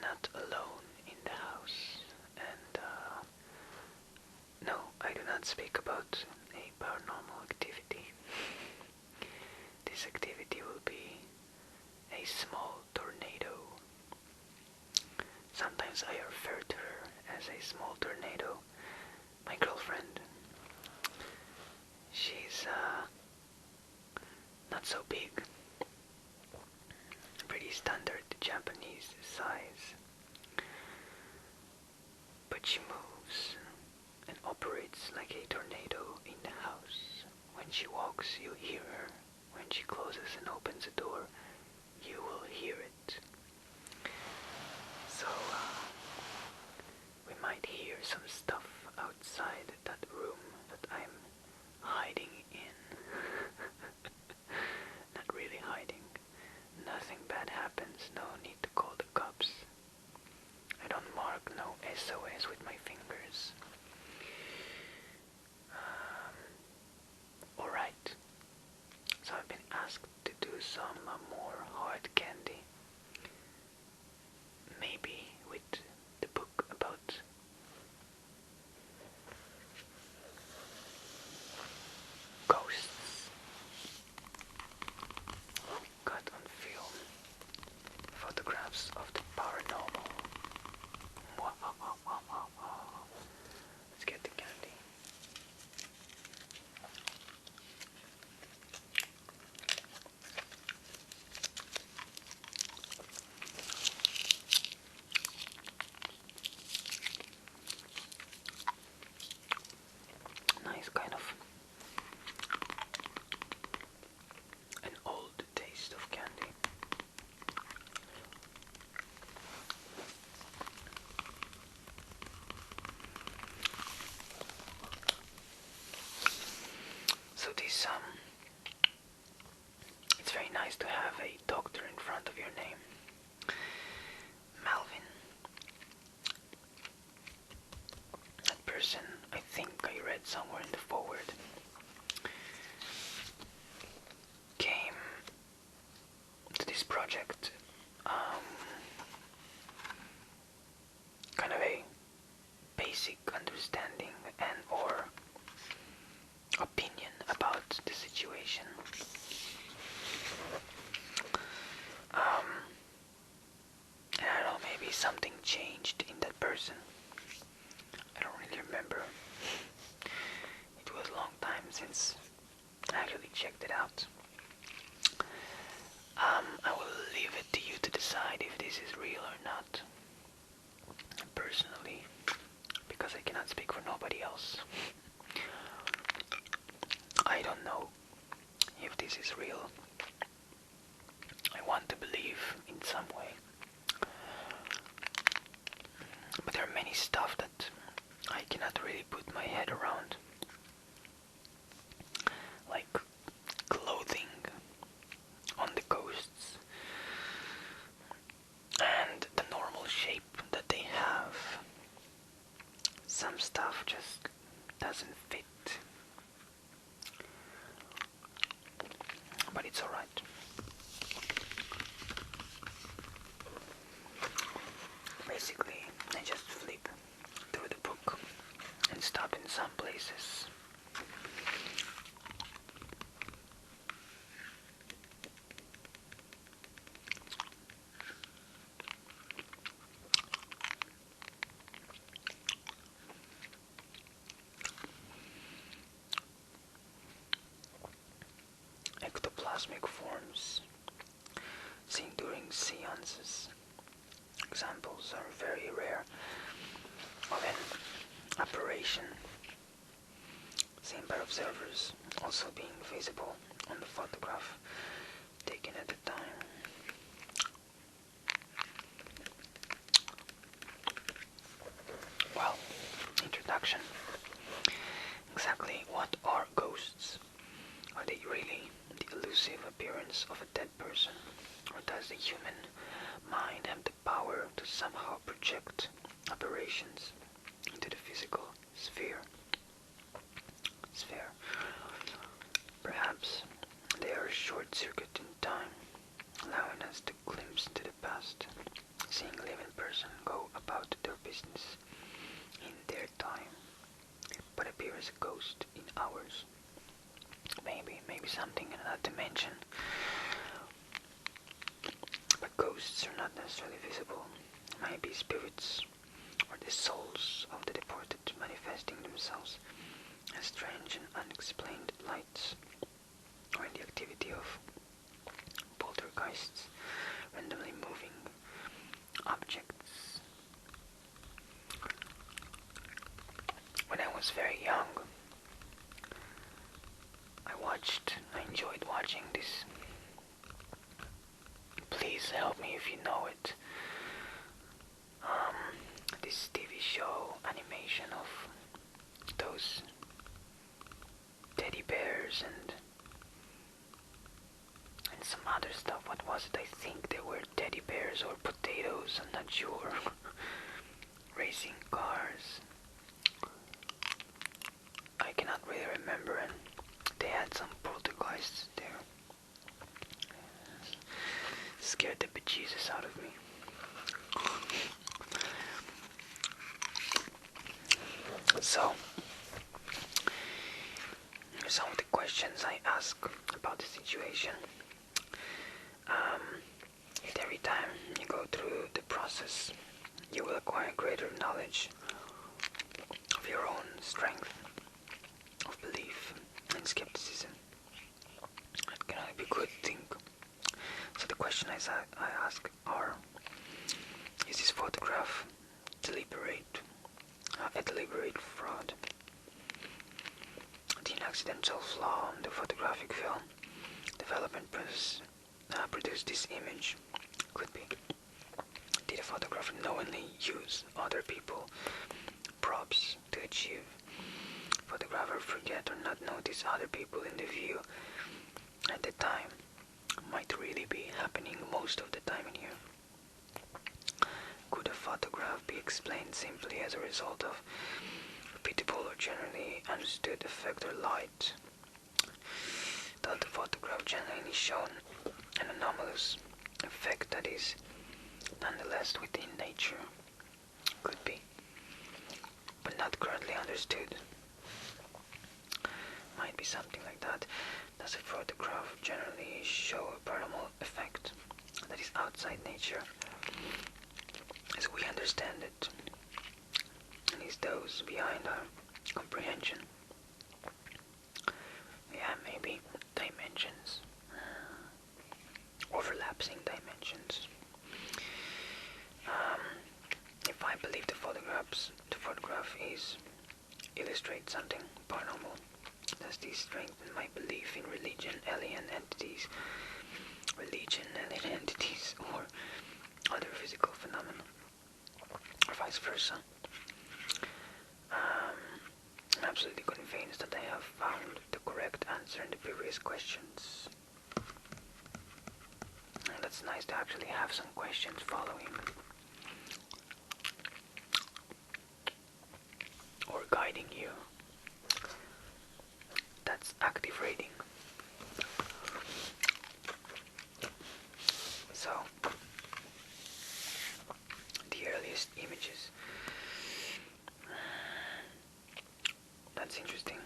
not alone in the house, and no, I do not speak about a paranormal activity. This activity will be a small tornado. Sometimes I refer to her as a small tornado. My girlfriend, she's not so big, pretty standard Japanese size, but she moves and operates like a tornado in the house. When she walks, you hear her. When she closes and opens the door, you will hear it. So, we might hear some stuff outside that room that I'm hiding in. Not really hiding. Nothing bad happens, no need to call the cops. I don't mark no SOS with my fingers. Alright, so I've been asked to do some more hard candy. Maybe with the book about ghosts. Got on film photographs of the paranormal. Let's get the candy. Nice kind of an old taste of candy. So this it's very nice to have a doctor in front of your name. Malvin. That person, I think I read somewhere in the forward, came to this project kind of a basic understanding and or opinion about the situation. And I don't know, maybe something changed in that person. I don't really remember. It was a long time since I actually checked it out. I will leave it to you to decide if this is real or not. Personally, because I cannot speak for nobody else, I don't know if this is real. I want to believe in some way. But there are many stuff that I cannot really put my head around. Like clothing on the ghosts and the normal shape that they have. Some stuff just doesn't fit. But it's alright. Basically, I just flip through the book and stop in some places. Ectoplasmic forms seen during seances. Examples are very rare of an apparition seen by observers, also being visible on the photograph taken at the time. Well, introduction. Exactly what are ghosts? Are they really the elusive appearance of a dead person? Or does the human mind have the power to somehow project aberrations into the physical sphere? Perhaps they are a short circuit in time, allowing us to glimpse into the past, seeing living persons existence in their time, but appear as a ghost in ours. Maybe something in another dimension. But ghosts are not necessarily visible. Maybe spirits or the souls of the departed manifesting themselves as strange and unexplained lights, or in the activity of poltergeists, randomly moving objects. When I was very young, I enjoyed watching this. Please help me if you know it. This TV show animation of those teddy bears and some other stuff. What was it? I think they were teddy bears or potatoes, I'm not sure. Racing cars. I cannot really remember, and they had some poltergeists there. Scared the bejesus out of me. So, some of the questions I ask about the situation. Every time you go through the process, you will acquire greater knowledge of your own strength of belief and skepticism. It can only be a good thing. So the question I ask are: is this photograph a deliberate fraud? The accidental flaw in the photographic film development process produced this image. Could be. Did the photographer knowingly use other people props to achieve? Photographer forget or not notice other people in the view at the time. Might really be happening most of the time in here. Could a photograph be explained simply as a result of repeatable or generally understood effect or light? Does the photograph generally shown an anomalous effect that is nonetheless within nature? Could be, but not currently understood. Might be something like that. Does a photograph generally show a paranormal effect that is outside nature as we understand it, and is those behind our comprehension? Yeah, maybe dimensions, overlapping dimensions. If I believe the photograph is illustrate something paranormal, does this strengthen my belief in alien entities, or other physical phenomena, or vice versa? I'm absolutely convinced that I have found the correct answer in the previous questions. And that's nice to actually have some questions following, or guiding you. That's active reading. So, the earliest images. That's interesting.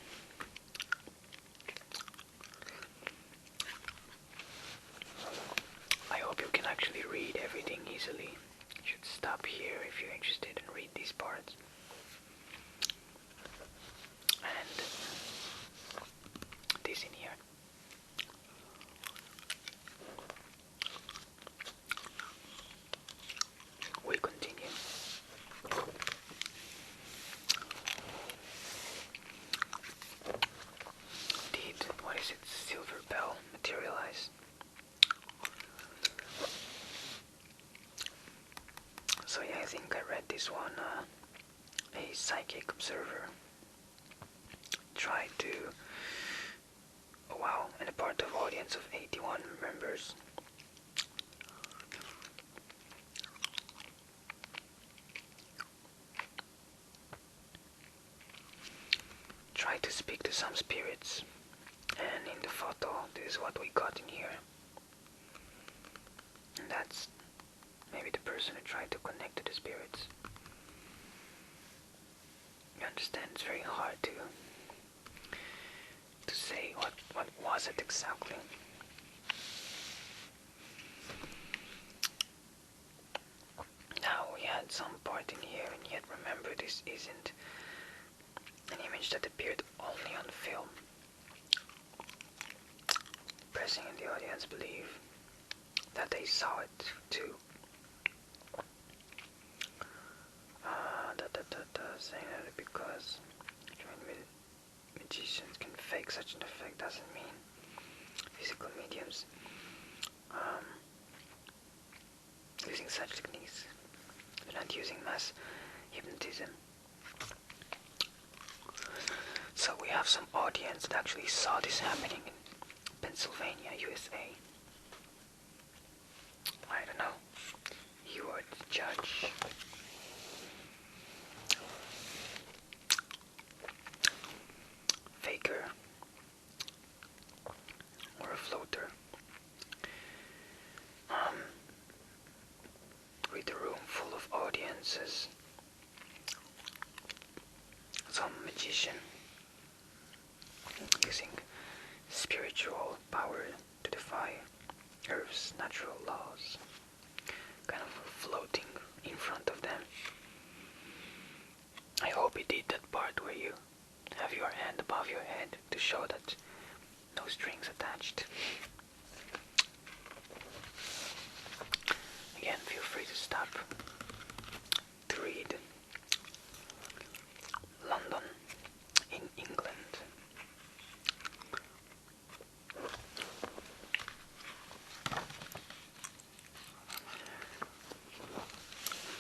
I hope you can actually read everything easily. You should stop here if you're interested and read these parts. And this in here. We continue. Did, what is it, silver bell materialize? So yeah, I think I read this one. A psychic observer tried to, oh wow, and a part of audience of 81 members tried to speak to some spirits, and in the photo this is what we got in here, and that's maybe the person who tried to connect to the spirits. at some point in here, and yet remember, this isn't an image that appeared only on film. Pressing in the audience believe that they saw it too. Saying that because magicians can fake such an effect doesn't mean physical mediums using such techniques. They're not using mass hypnotism. So we have some audience that actually saw this happening in Pennsylvania, USA. I don't know. You are the judge. Faker or a floater. With a room full of audiences, some magician using spiritual power to defy Earth's natural laws, kind of floating in front of them. I hope he did that part where you have your hand above your head to show that no strings attached. Again, feel free to stop to read. London in England.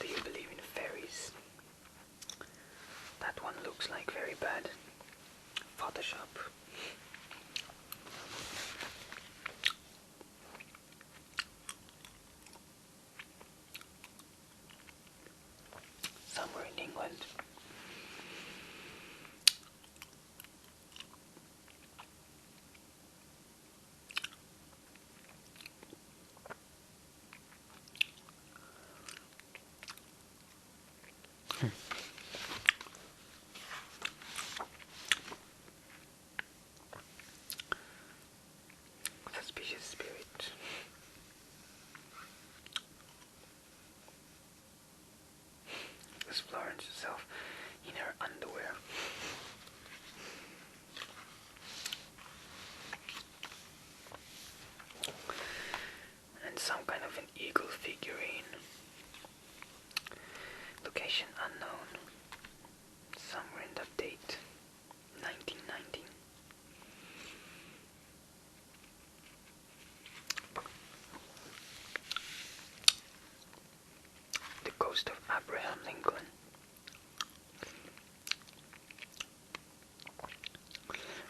Do you believe in fairies? That one looks like very bad Photoshop. Somewhere in England. Suspicious spirit. It was Florence herself in her underwear. And some kind of an eagle figurine. Location unknown. Somewhere in that date. 1919. The ghost of Abraham Lincoln.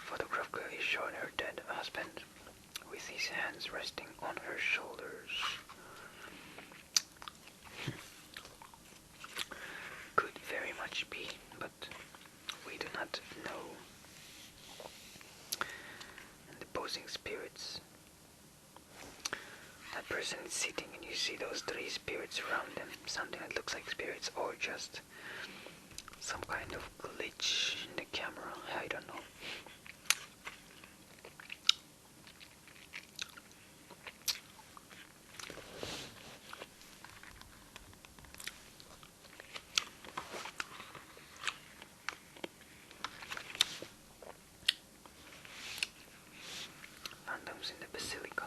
Photograph clearly showed her dead husband with his hands resting on her shoulders. Could very much be, but we do not know. And the posing spirits. That person is sitting and you see those three spirits around them. Something that looks like spirits or just some kind of glitch in the camera. I don't know. Phantoms in the Basilica.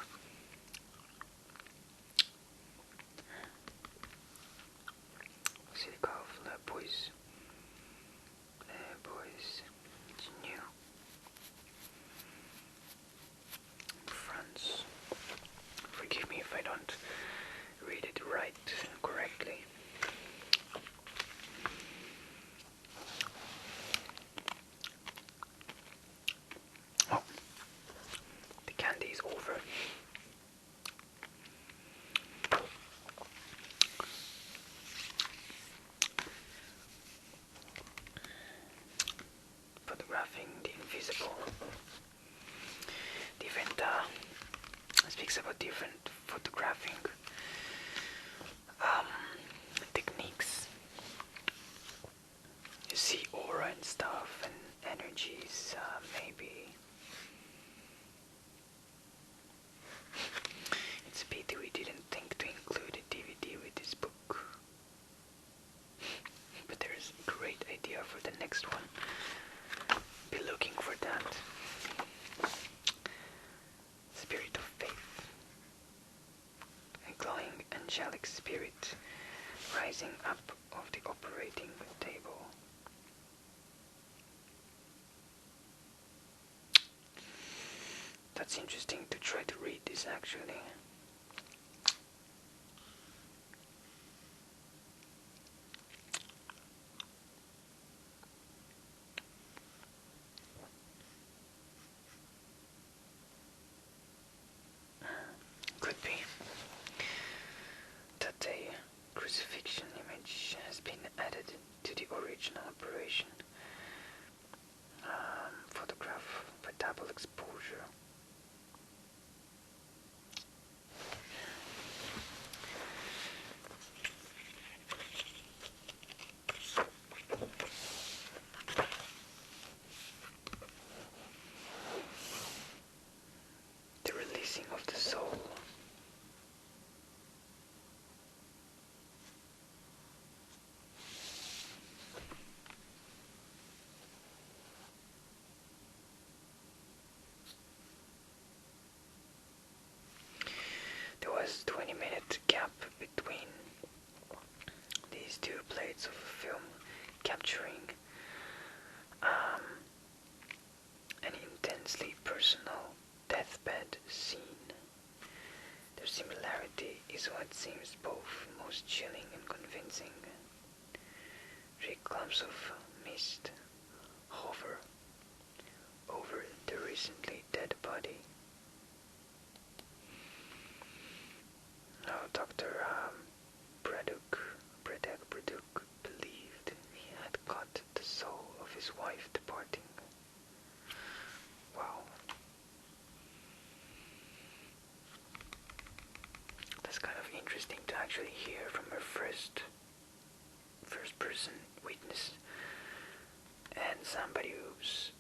Basilica of La Boise. It's new. France. Forgive me if I don't read it right correctly. Oh, the candy is over. Photographing the invisible. Different speaks about different photographing techniques. You see aura and stuff and energies, maybe. It's a pity we didn't think to include a DVD with this book. great idea for the next one. Be looking for that. Spirit of faith. A glowing angelic spirit rising up of the operating table. That's interesting to try to read this actually. Could be that a crucifixion image has been added to the original operation. Photograph by double exposure. The releasing of the soul. There was a 20-minute gap between these two plates of film capturing an intensely personal deathbed scene. Their similarity is what seems both most chilling and convincing. 3 clumps of mist hover over the recently dead body. Now, Dr. Braddock believed he had caught the soul of his wife departing. Wow. That's kind of interesting to actually hear from a first person witness and somebody who's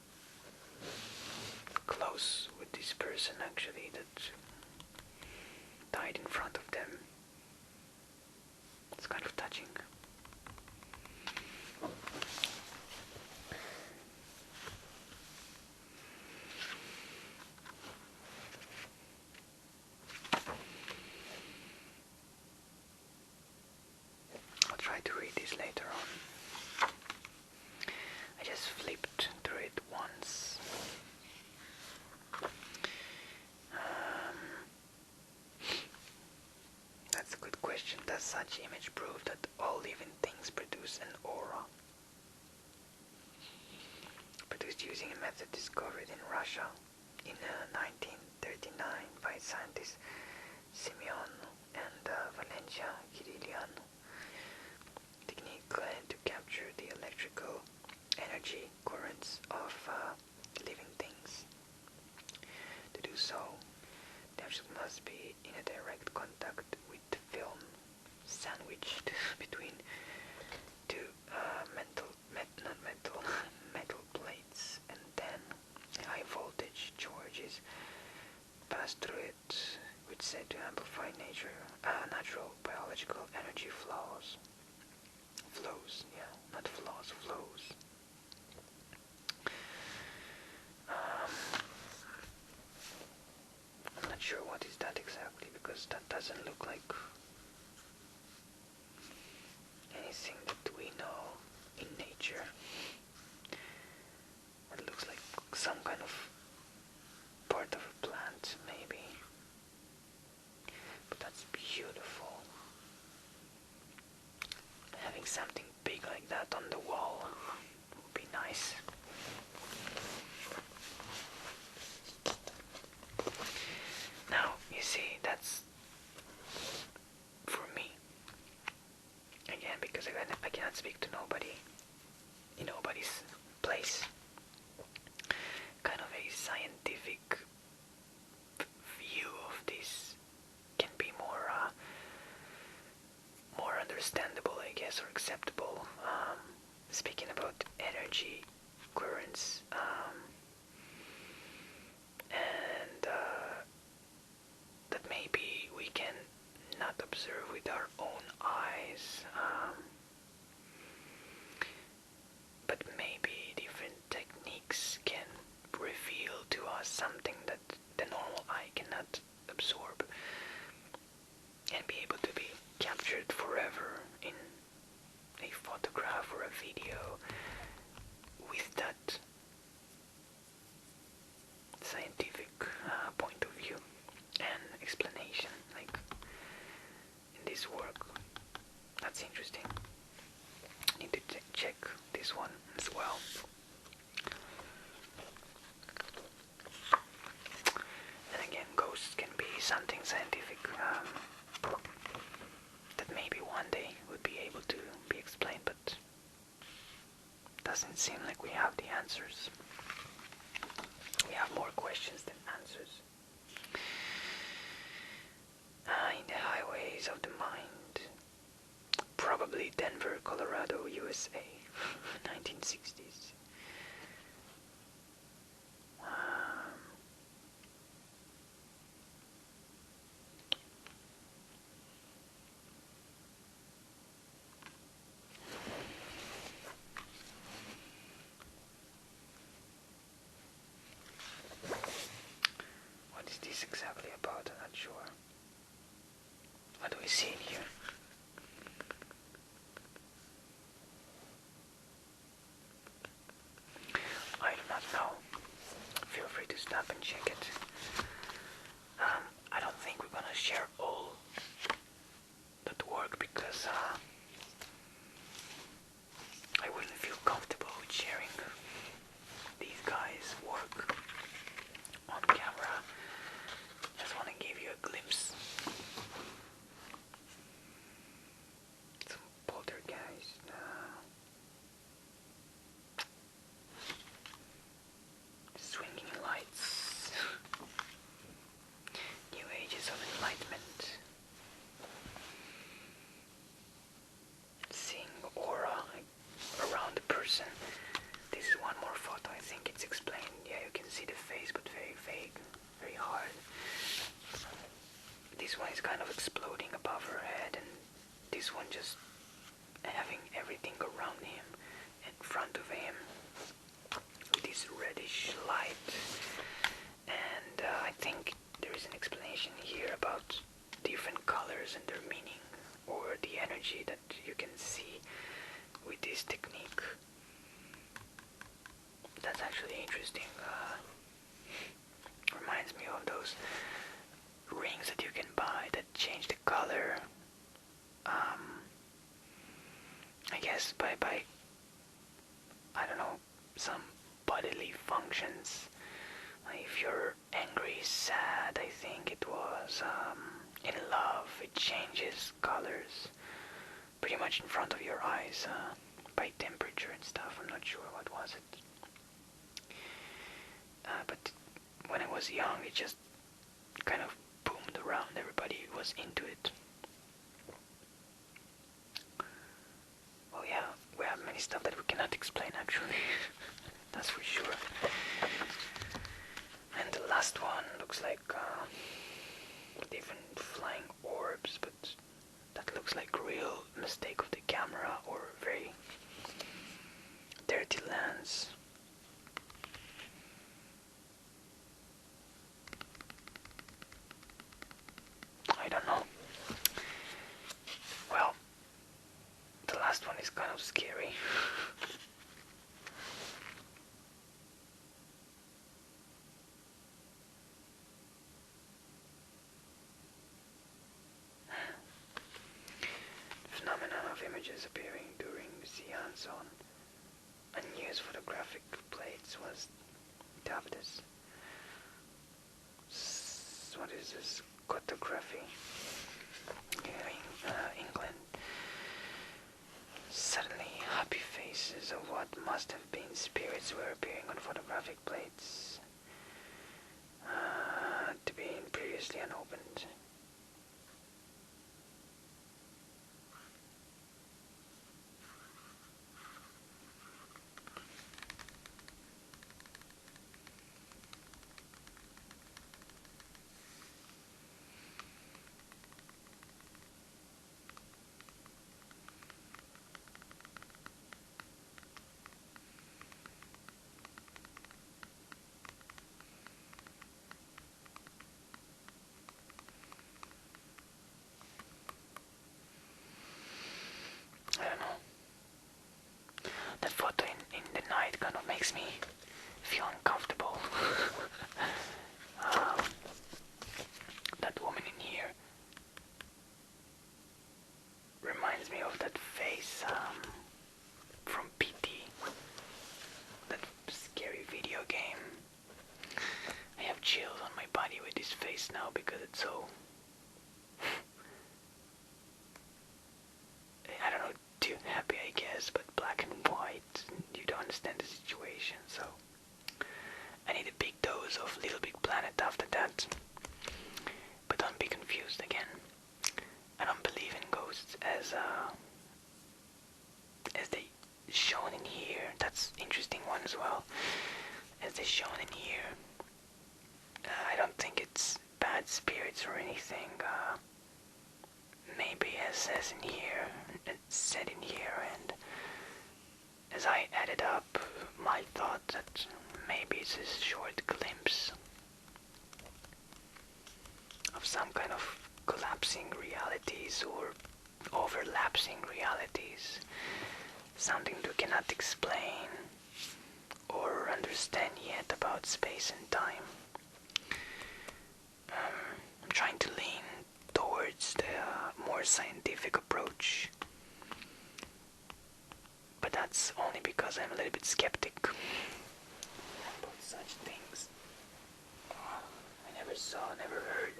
close with this person actually that died in front of them. It's kind of touching. I'll try to read this later on. I just flipped through it once. That's a good question. Does such image prove that all living things produce an aura? Produced using a method discovered in Russia in 1939 by scientists Simeon and Valencia Kirilian. Technique to capture the electrical energy currents of living things. To do so, the object must be in a direct contact with the film, sandwiched between two metal plates, and then high voltage charges pass through it, which is said to amplify natural biological energy flows. Flows. I'm not sure what is that exactly, because that doesn't look like anything that we know in nature. It looks like some kind of part of a plant, maybe. But that's beautiful. Having something big like that on the wall would be nice. Now, you see, that's for me. Again, because I cannot speak to nobody in nobody's place. Kind of a scientific view of this can be more understandable, I guess, or acceptable. Speaking about energy currents, and that maybe we can not observe with our own eyes. a video with that scientific point of view and explanation, like in this work. That's interesting. Need to check this one as well. And again, ghosts can be something scientific that maybe one day would be able to be explained, but doesn't seem like we have the answers. We have more questions than answers. In the highways of the mind, probably Denver, Colorado, USA, 1960s. What is this exactly about? I'm not sure. What do we see in here? I do not know. Feel free to stop and check it. I don't think we're gonna share all that work because I wouldn't feel comfortable with sharing these guys' work on camera. Just want to give you a glimpse. Some poltergeist. Swinging lights. New ages of enlightenment. Seeing aura around the person. This is one more photo. I think it's explained. Yeah, you can see the face, but very vague, very hard. This one is kind of exploding above her head, and this one just having everything around him, in front of him, with this reddish light. And I think there is an explanation here about different colors and their meaning, or the energy that you can see with this technique. That's actually interesting. Reminds me of those rings that you can buy that change the color. I guess by I don't know, some bodily functions. If you're angry, sad, I think it was, in love, it changes colors pretty much in front of your eyes, by temperature and stuff. I'm not sure what was it. But when I was young, it just kind of boomed around. Everybody was into it. Well, yeah, we have many stuff that we cannot explain, actually. That's for sure. And the last one looks like different flying orbs, but that looks like real mistake of the camera or very dirty lens. I don't know. Well, the last one is kind of scary. Phenomenon of images appearing during seance on unused photographic plates was dubbed as, what is this, photography. England. Suddenly, happy faces of what must have been spirits were appearing on photographic plates, to be previously unopened. makes me feel uncomfortable. um, that woman in here reminds me of that face from PT, that scary video game. I have chills on my body with this face now because it's so, I don't know, too happy I guess, but black and white, you don't understand the situation, so I need a big dose of Little Big Planet after that. But don't be confused again. I don't believe in ghosts as they shown in here. That's interesting one as well. As they shown in here, I don't think it's bad spirits or anything. Maybe as says in here, it's said in here, and as I added up, my thought that maybe it's a short glimpse of some kind of collapsing realities or overlapping realities, something you cannot explain or understand yet about space and time. I'm trying to lean towards the more scientific approach, but that's only because I'm a little bit skeptic about such things. I never saw, never heard.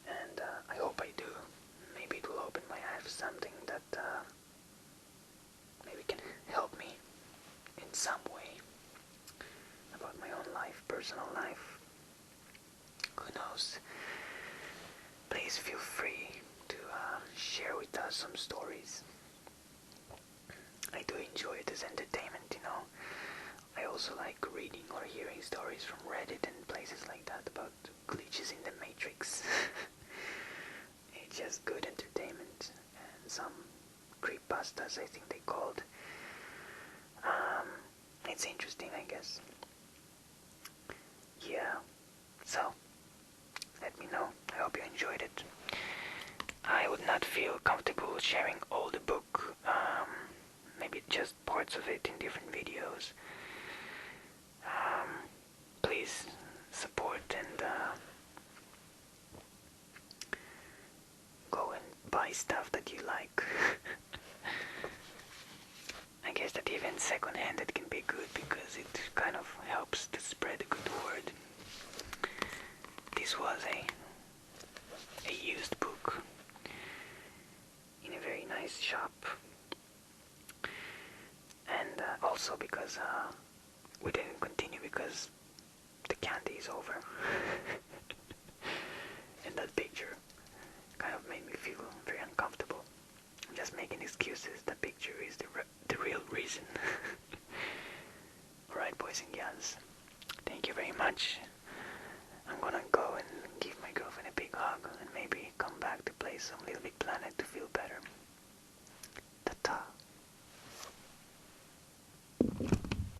And I hope I do. Maybe it will open my eyes to something that maybe can help me in some way about my own life, personal life. Who knows? Please feel free to share with us some stories. I do enjoy it as entertainment, you know. I also like reading or hearing stories from Reddit and places like that about glitches in the Matrix. It's just good entertainment, and some creepypastas I think they called. It's interesting, I guess. Yeah, so let me know. I hope you enjoyed it. I would not feel comfortable sharing all the book, maybe just parts of it in different videos. Please support and go and buy stuff that you like. I guess that even second-hand it can be good because it kind of helps to spread a good word. This was a used book in a very nice shop, and also because we didn't continue because the candy is over. And that picture kind of made me feel very uncomfortable. I'm just making excuses. The picture is the real reason. Alright, boys and girls, thank you very much,